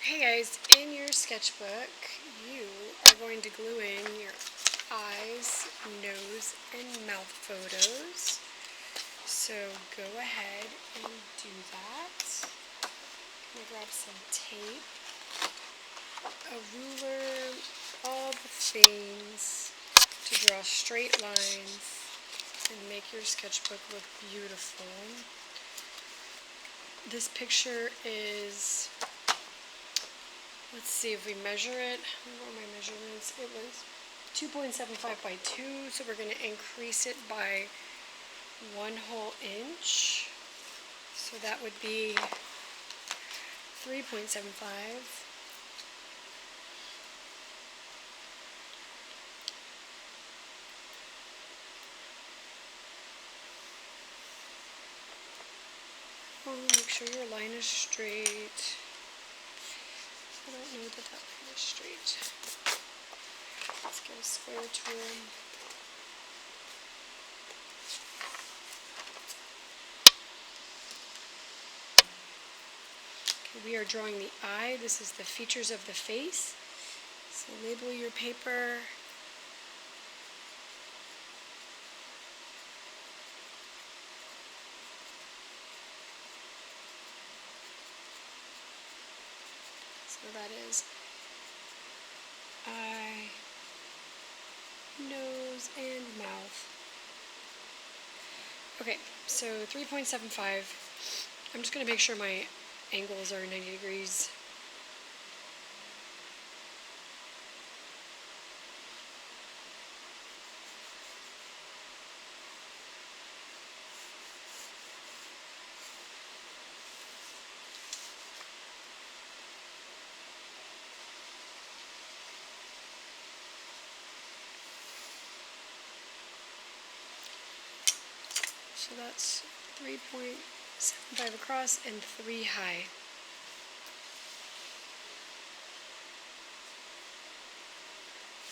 Hey guys, in your sketchbook, you are going to glue in your eyes, nose, and mouth photos. So go ahead and do that. I'm going to grab some tape, a ruler, all the things to draw straight lines and make your sketchbook look beautiful. This picture is, let's see if we measure it. What are my measurements? It was 2.75 by 2, so we're going to increase it by 1 whole inch. So that would be 3.75. Make sure your line is straight. I don't know that line is straight. Let's get a square tool. Okay, we are drawing the eye. This is the features of the face. So label your paper. So that is eye, nose, and mouth. Okay, so 3.75. I'm just going to make sure my angles are 90 degrees. So that's 3.75 across and 3 high.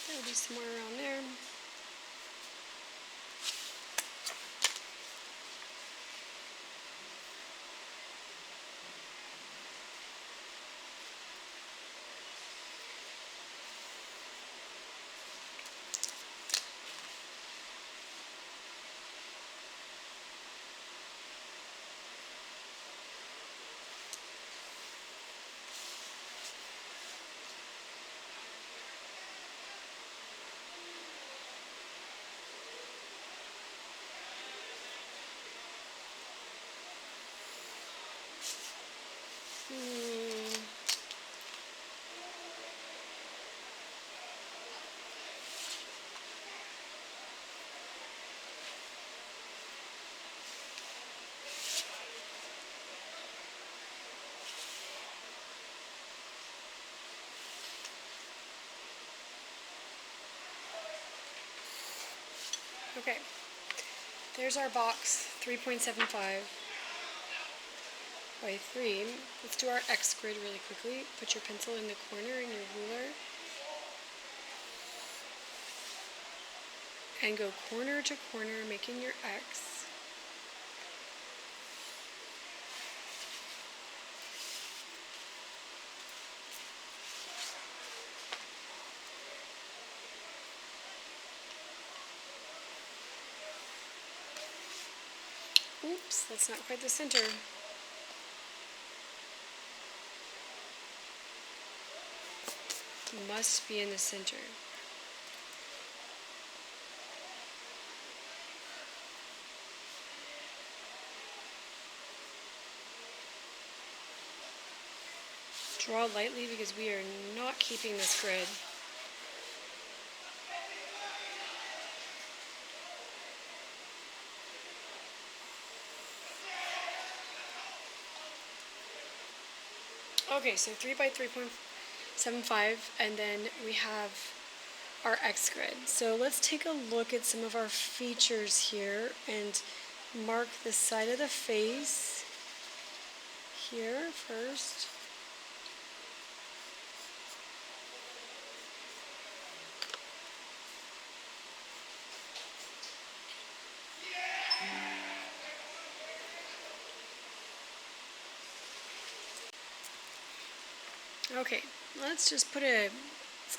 That'll be somewhere around there. Okay, there's our box, 3.75 by 3. Let's do our X grid really quickly. Put your pencil in the corner and your ruler. And go corner to corner, making your X. Oops, that's not quite the center. Must be in the center. Draw lightly because we are not keeping this grid. Okay, so 3 by 3.75, and then we have our X grid. So let's take a look at some of our features here and mark the side of the face here first. Okay, let's just put a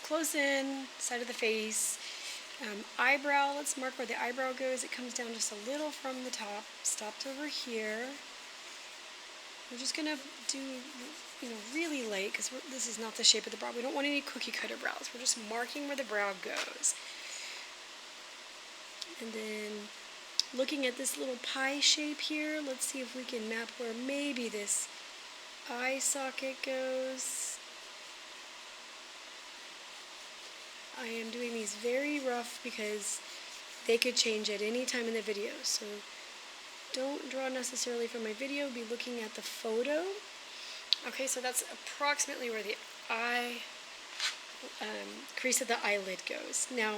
close in, side of the face. Eyebrow, let's mark where the eyebrow goes. It comes down just a little from the top, stopped over here. We're just going to do, really light because this is not the shape of the brow. We don't want any cookie cutter brows. We're just marking where the brow goes. And then looking at this little pie shape here, let's see if we can map where maybe this eye socket goes. I am doing these very rough because they could change at any time in the video. So don't draw necessarily from my video, be looking at the photo. Okay, so that's approximately where the eye crease of the eyelid goes. Now,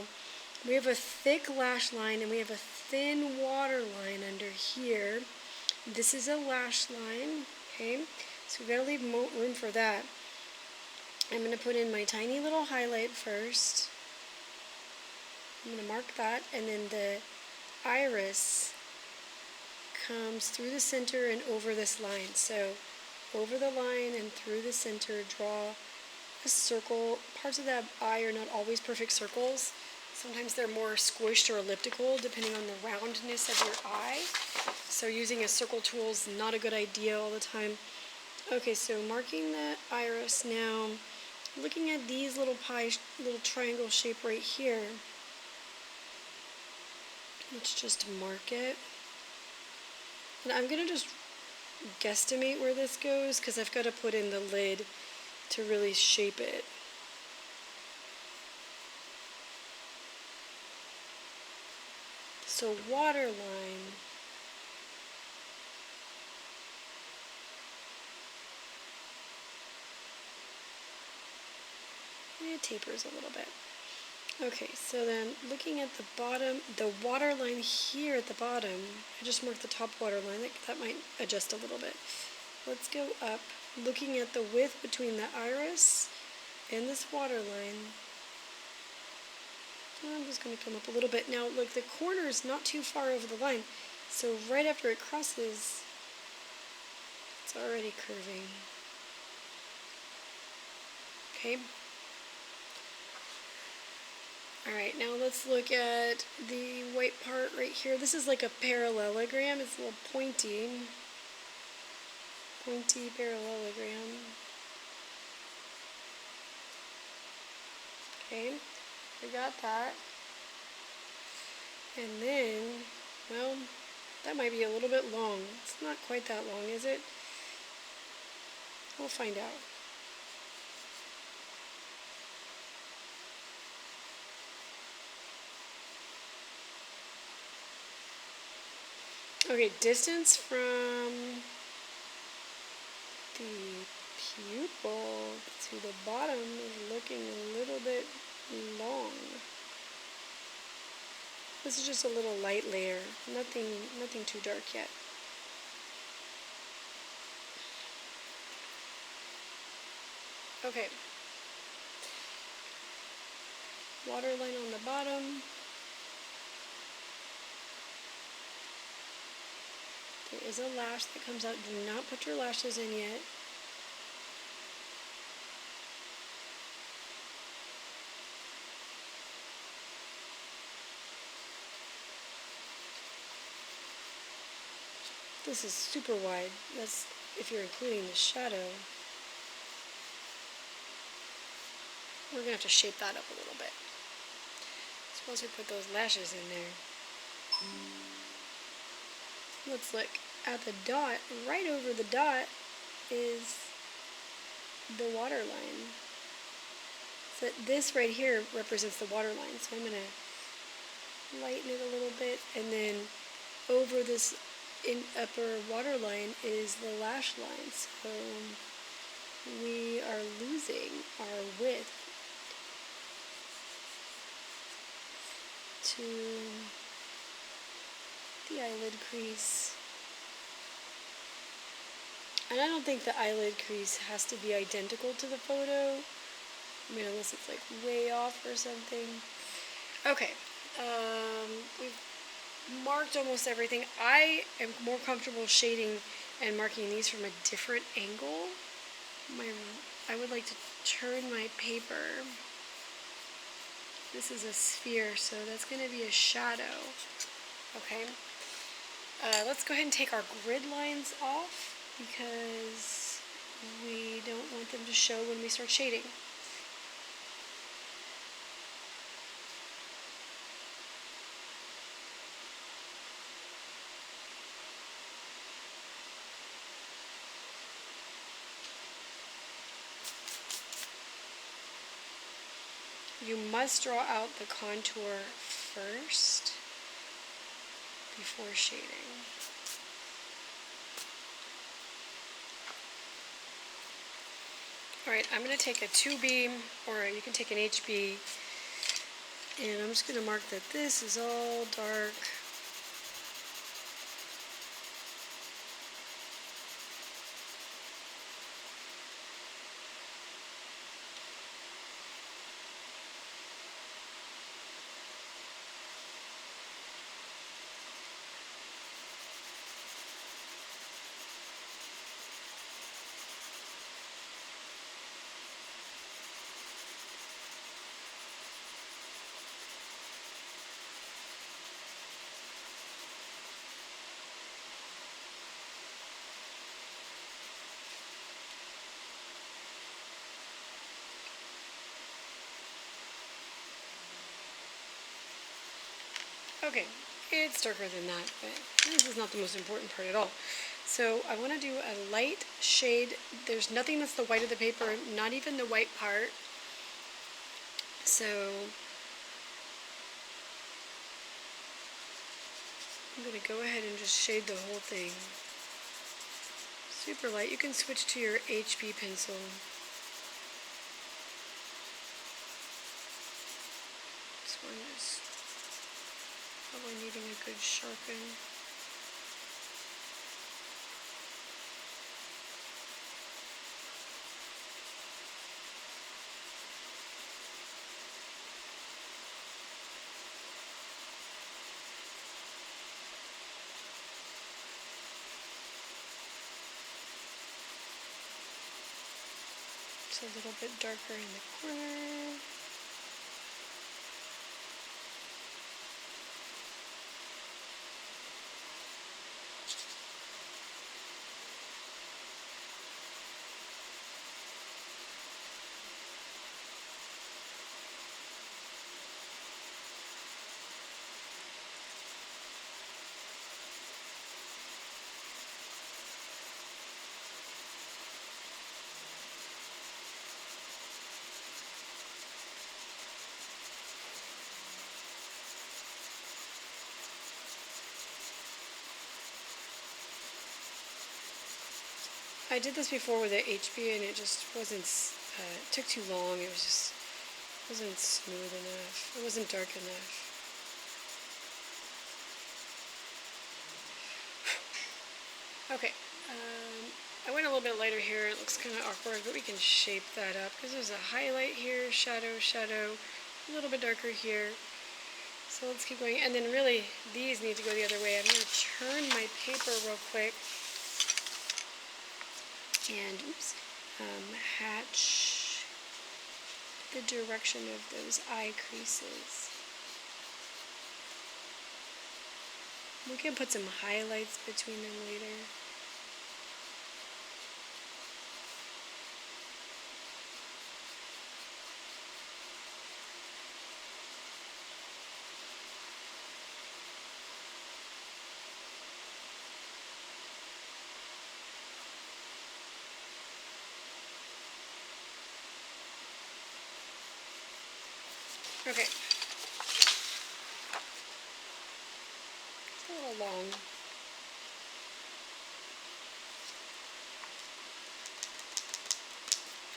we have a thick lash line and we have a thin water line under here. This is a lash line, okay? So we've got to leave room for that. I'm going to put in my tiny little highlight first. I'm going to mark that, and then the iris comes through the center and over this line. So over the line and through the center, draw a circle. Parts of that eye are not always perfect circles. Sometimes they're more squished or elliptical depending on the roundness of your eye. So using a circle tool is not a good idea all the time. Okay, so marking the iris now. Looking at these little triangle shape right here. Let's just mark it. And I'm going to just guesstimate where this goes because I've got to put in the lid to really shape it. So waterline. It tapers a little bit. Okay, so then looking at the bottom, the water line here at the bottom, I just marked the top water line. That might adjust a little bit. Let's go up, looking at the width between the iris and this water line. I'm just going to come up a little bit. Now, look, the corner is not too far over the line, so right after it crosses, it's already curving. Okay. Alright, now let's look at the white part right here. This is like a parallelogram. It's a little pointy parallelogram. Okay, we got that. And then, well, that might be a little bit long. It's not quite that long, is it? We'll find out. Okay, distance from the pupil to the bottom is looking a little bit long. This is just a little light layer, nothing too dark yet. Okay. Waterline on the bottom. There is a lash that comes out. Do not put your lashes in yet. This is super wide. That's if you're including the shadow. We're going to have to shape that up a little bit. Suppose we put those lashes in there. Let's look at the dot. Right over the dot is the water line. So this right here represents the water line. So I'm going to lighten it a little bit, and then over this upper water line is the lash line. So we are losing our width to the eyelid crease. And I don't think the eyelid crease has to be identical to the photo. I mean, unless it's like way off or something. Okay, we've marked almost everything. I am more comfortable shading and marking these from a different angle. I would would like to turn my paper. This is a sphere, so that's going to be a shadow. Okay. Let's go ahead and take our grid lines off because we don't want them to show when we start shading. You must draw out the contour first before shading. Alright, I'm going to take a 2B, or you can take an HB, and I'm just going to mark that this is all dark. Okay, it's darker than that, but this is not the most important part at all. So I want to do a light shade. There's nothing that's the white of the paper, not even the white part. So I'm going to go ahead and just shade the whole thing. Super light. You can switch to your HB pencil. This one is probably needing a good sharpen. It's a little bit darker in the corner. I did this before with the HB and it just wasn't, it took too long. It was just, wasn't smooth enough. It wasn't dark enough. Okay, I went a little bit lighter here. It looks kind of awkward, but we can shape that up because there's a highlight here, shadow, shadow, a little bit darker here. So let's keep going. And then really, these need to go the other way. I'm going to turn my paper real quick and hatch the direction of those eye creases. We can put some highlights between them later. Okay. It's a little long.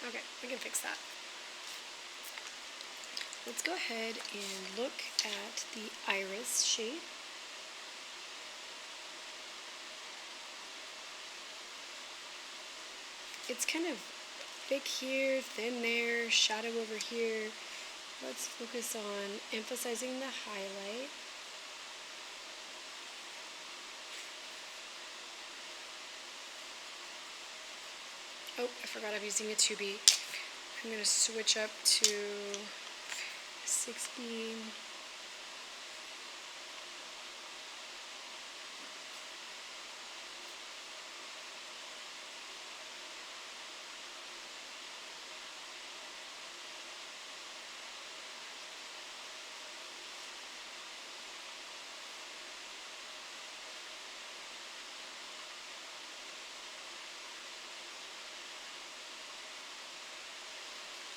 Okay, we can fix that. Let's go ahead and look at the iris shape. It's kind of thick here, thin there, shadow over here. Let's focus on emphasizing the highlight. Oh, I forgot I'm using a 2B. I'm going to switch up to 60.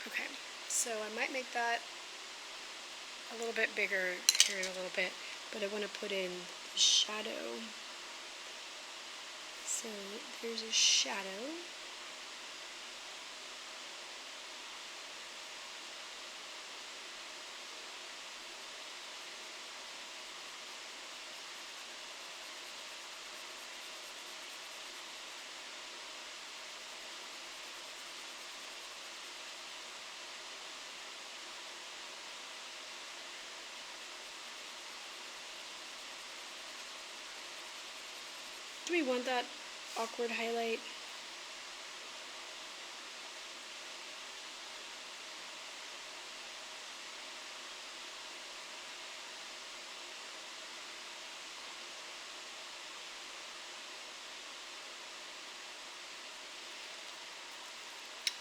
Okay, so I might make that a little bit bigger here in a little bit, but I want to put in the shadow. So there's a shadow. Do we want that awkward highlight?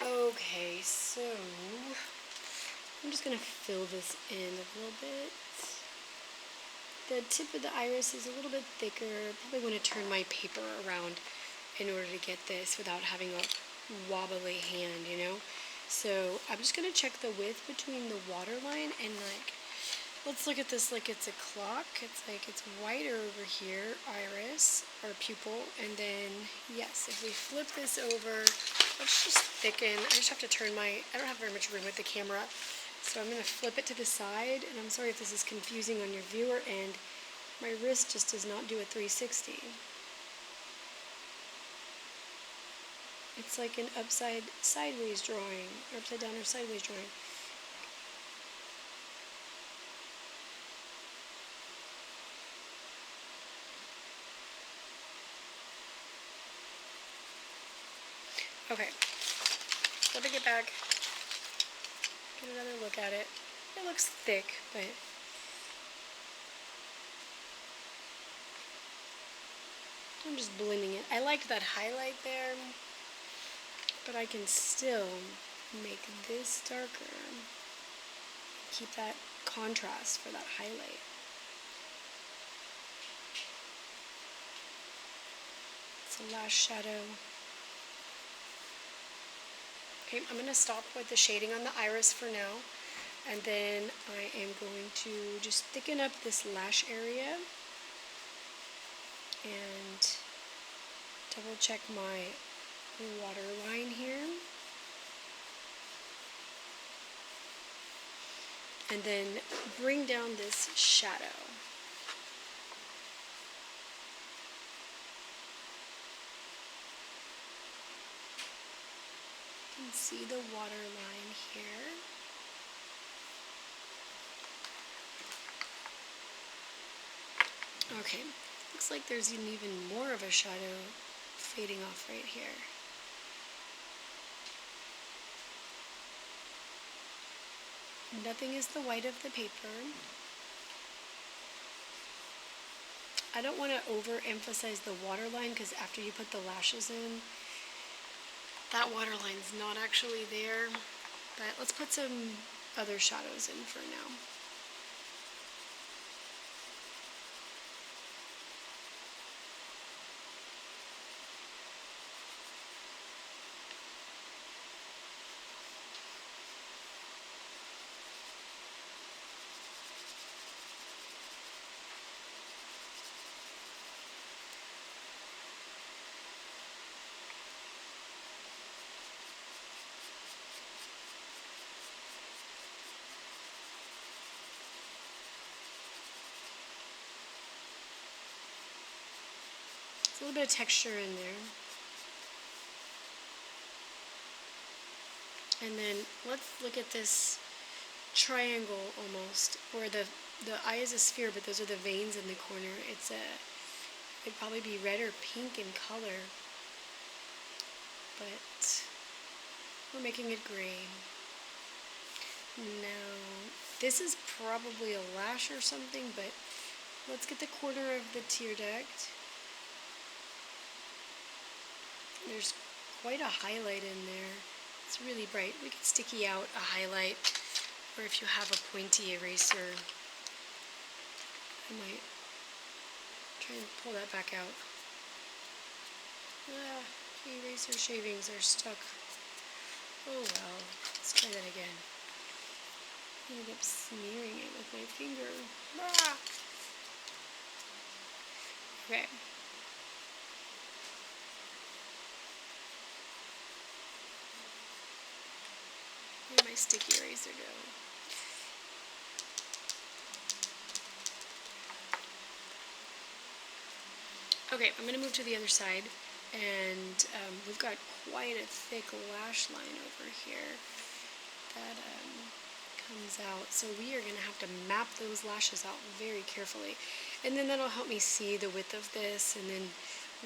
Okay, so I'm just going to fill this in a little bit. The tip of the iris is a little bit thicker. Probably want to turn my paper around in order to get this without having a wobbly hand, you know? So I'm just going to check the width between the waterline and let's look at this like it's a clock. It's like it's whiter over here, iris or pupil, and then yes, if we flip this over, let's just thicken. I just have to turn I don't have very much room with the camera, so I'm going to flip it to the side, and I'm sorry if this is confusing on your viewer end. My wrist just does not do a 360. It's like an sideways drawing, or upside down or sideways drawing. Okay, flipping it back, get another look at it. It looks thick, but I'm just blending it. I like that highlight there, but I can still make this darker. Keep that contrast for that highlight. It's the last shadow. Okay, I'm going to stop with the shading on the iris for now, and then I am going to just thicken up this lash area and double check my waterline here, and then bring down this shadow. You can see the waterline here. Okay, looks like there's even more of a shadow fading off right here. Nothing is the white of the paper. I don't want to overemphasize the waterline because after you put the lashes in, that waterline's not actually there. But let's put some other shadows in for now. A little bit of texture in there. And then let's look at this triangle almost, where the eye is a sphere, but those are the veins in the corner. It'd probably be red or pink in color, but we're making it gray. Now, this is probably a lash or something, but let's get the corner of the tear duct. There's quite a highlight in there. It's really bright. We could sticky out a highlight, or if you have a pointy eraser, I might try and pull that back out. Ah, the eraser shavings are stuck. Oh well, let's try that again. I ended up smearing it with my finger. Ah! Okay. Where'd my sticky eraser go? Okay, I'm going to move to the other side, and we've got quite a thick lash line over here that comes out. So we are going to have to map those lashes out very carefully. And then that'll help me see the width of this, and then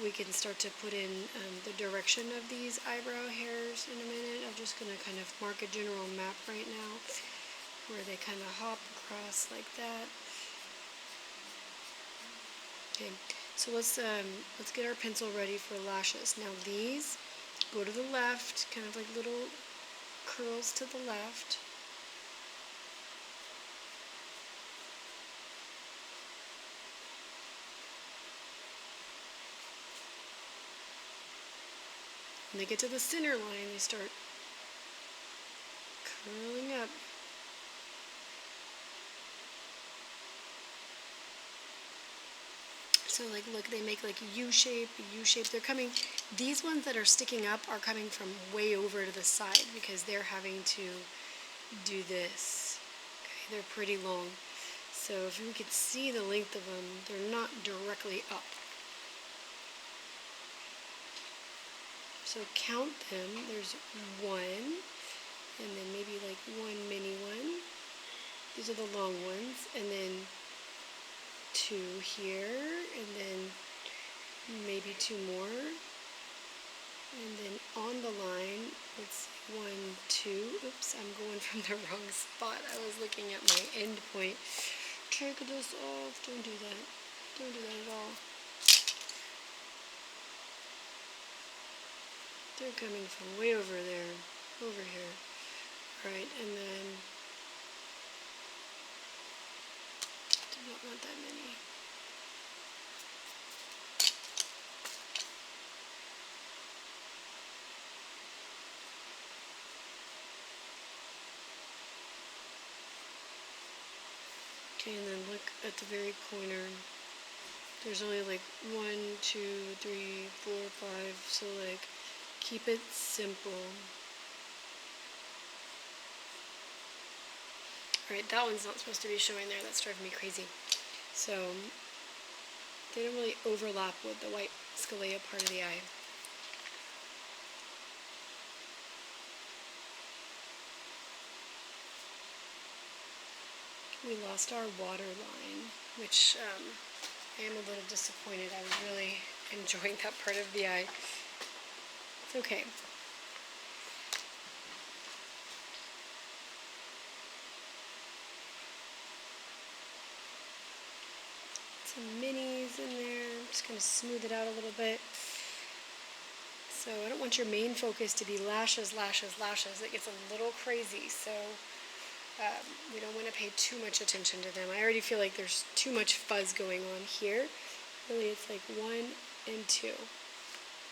we can start to put in the direction of these eyebrow hairs in a minute. I'm just going to kind of mark a general map right now where they kind of hop across like that. Okay, so let's get our pencil ready for lashes. Now these go to the left, kind of like little curls to the left. When they get to the center line, they start curling up. So like, look, they make like a U-shape, a U-shape. They're coming, these ones that are sticking up are coming from way over to the side because they're having to do this. Okay, they're pretty long. So if we could see the length of them, they're not directly up. So count them. There's one, and then maybe like one mini one. These are the long ones, and then two here, and then maybe two more. And then on the line, let's see, 1, 2. Oops, I'm going from the wrong spot. I was looking at my end point. Take this off. Don't do that. Don't do that at all. They're coming from way over there, over here. Alright, and then, do not want that many. Okay, and then look at the very corner. There's only like 1, 2, 3, 4, 5, so like, keep it simple. Alright, that one's not supposed to be showing there. That's driving me crazy. So, they don't really overlap with the white scalea part of the eye. We lost our water line, which I am a little disappointed. I was really enjoying that part of the eye. It's okay. Some minis in there. I'm just going to smooth it out a little bit. So I don't want your main focus to be lashes, lashes, lashes. It gets a little crazy, so we don't want to pay too much attention to them. I already feel like there's too much fuzz going on here. Really, it's like 1 and 2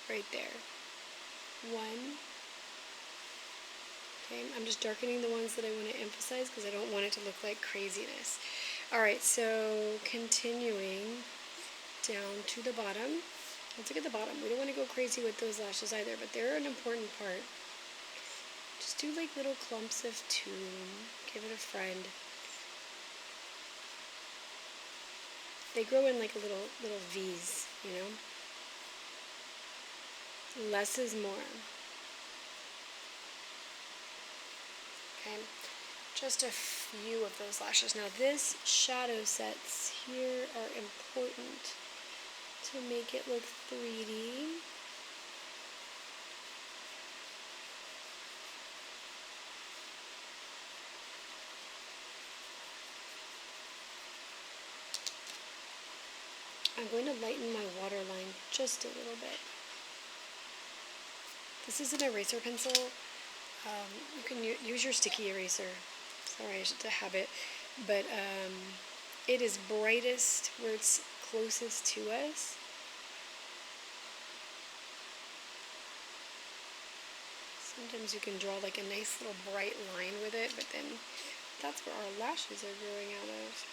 right there. 1. Okay, I'm just darkening the ones that I want to emphasize because I don't want it to look like craziness. Alright, so continuing down to the bottom. Let's look at the bottom. We don't want to go crazy with those lashes either, but they're an important part. Just do like little clumps of 2. Give it a friend. They grow in like little V's, you know? Less is more. Okay, just a few of those lashes. Now this shadow sets here are important to make it look 3D. I'm going to lighten my waterline just a little bit. This is an eraser pencil. You can use your sticky eraser. Sorry, it's a habit. But it is brightest where it's closest to us. Sometimes you can draw like a nice little bright line with it, but then that's where our lashes are growing out of.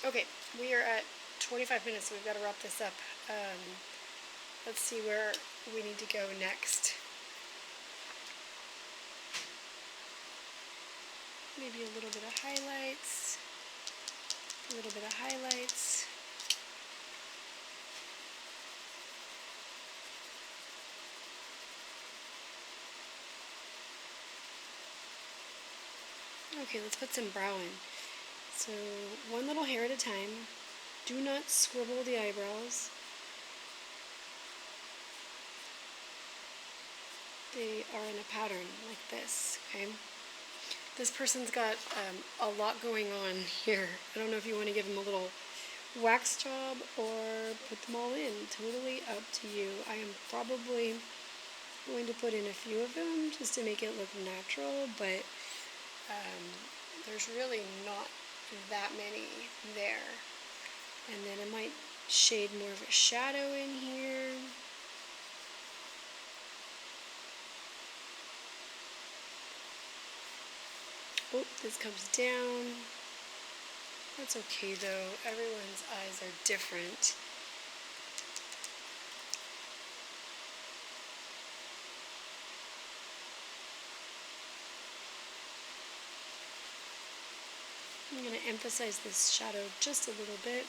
Okay, we are at 25 minutes, so we've got to wrap this up. Let's see where we need to go next. Maybe a little bit of highlights. A little bit of highlights. Okay, let's put some brow in. So, one little hair at a time. Do not scribble the eyebrows. They are in a pattern like this, okay? This person's got a lot going on here. I don't know if you want to give them a little wax job or put them all in. Totally up to you. I am probably going to put in a few of them just to make it look natural, but there's really not that many there. And then I might shade more of a shadow in here. Oh, this comes down. That's okay though. Everyone's eyes are different. I'm going to emphasize this shadow just a little bit.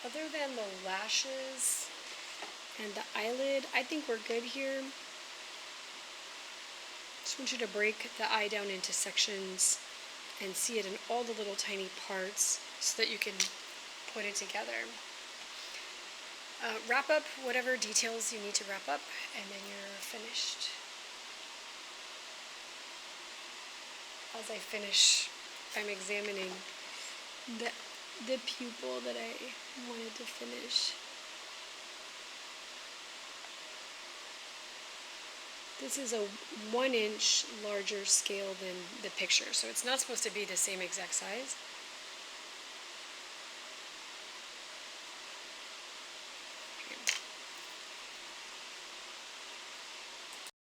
Other than the lashes and the eyelid, I think we're good here. Just want you to break the eye down into sections and see it in all the little tiny parts so that you can put it together. Wrap up whatever details you need to wrap up, and then you're finished. As I finish, I'm examining the pupil that I wanted to finish. This is a 1 inch larger scale than the picture, so it's not supposed to be the same exact size.